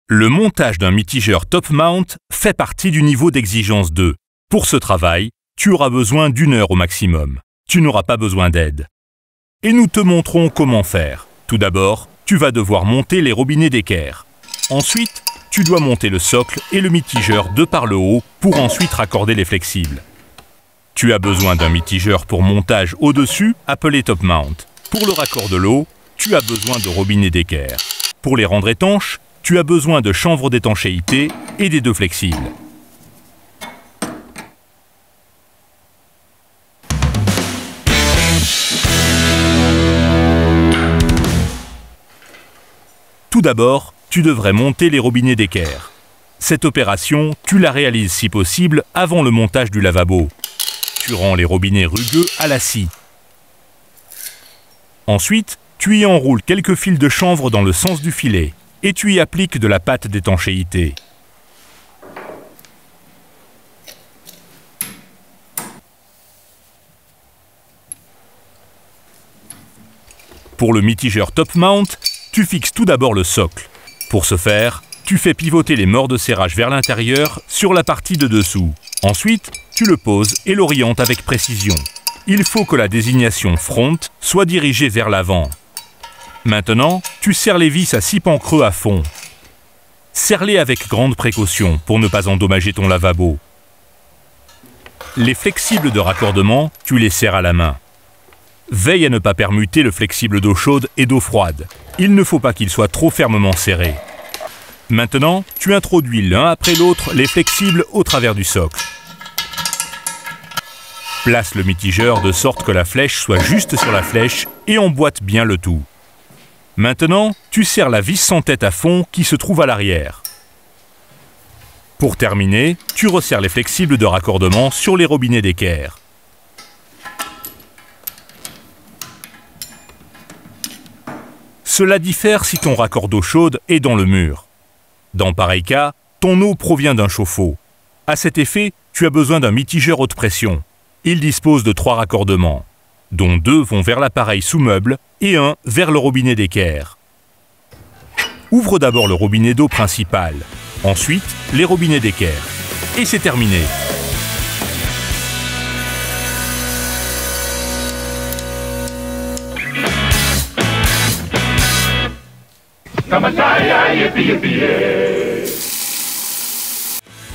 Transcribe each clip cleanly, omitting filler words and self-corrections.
Le montage d'un mitigeur top mount fait partie du niveau d'exigence 2. Pour ce travail, tu auras besoin d'1 heure au maximum. Tu n'auras pas besoin d'aide. Et nous te montrons comment faire. Tout d'abord, tu vas devoir monter les robinets d'équerre. Ensuite, tu dois monter le socle et le mitigeur de par le haut pour ensuite raccorder les flexibles. Tu as besoin d'un mitigeur pour montage au-dessus, appelé top mount. Pour le raccord de l'eau, tu as besoin de robinets d'équerre. Pour les rendre étanches, tu as besoin de chanvre d'étanchéité et des 2 flexibles. Tout d'abord, tu devrais monter les robinets d'équerre. Cette opération, tu la réalises si possible avant le montage du lavabo. Tu rends les robinets rugueux à la scie. Ensuite, tu y enroules quelques fils de chanvre dans le sens du filet et tu y appliques de la pâte d'étanchéité. Pour le mitigeur top mount, tu fixes tout d'abord le socle. Pour ce faire, tu fais pivoter les morts de serrage vers l'intérieur sur la partie de dessous. Ensuite, tu le poses et l'orientes avec précision. Il faut que la désignation front soit dirigée vers l'avant. Maintenant, tu serres les vis à 6 pans creux à fond. Serre-les avec grande précaution pour ne pas endommager ton lavabo. Les flexibles de raccordement, tu les serres à la main. Veille à ne pas permuter le flexible d'eau chaude et d'eau froide. Il ne faut pas qu'il soit trop fermement serré. Maintenant, tu introduis l'un après l'autre les flexibles au travers du socle. Place le mitigeur de sorte que la flèche soit juste sur la flèche et emboîte bien le tout. Maintenant, tu serres la vis sans tête à fond qui se trouve à l'arrière. Pour terminer, tu resserres les flexibles de raccordement sur les robinets d'équerre. Cela diffère si ton raccord d'eau chaude est dans le mur. Dans pareil cas, ton eau provient d'un chauffe-eau. À cet effet, tu as besoin d'un mitigeur haute pression. Il dispose de 3 raccordements, dont 2 vont vers l'appareil sous meuble et 1 vers le robinet d'équerre. Ouvre d'abord le robinet d'eau principal, ensuite les robinets d'équerre. Et c'est terminé.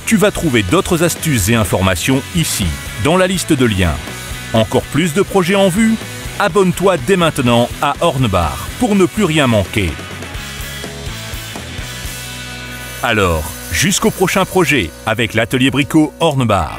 Tu vas trouver d'autres astuces et informations ici, dans la liste de liens. Encore plus de projets en vue? Abonne-toi dès maintenant à Hornbach pour ne plus rien manquer. Alors, jusqu'au prochain projet avec l'atelier Bricot Hornbach.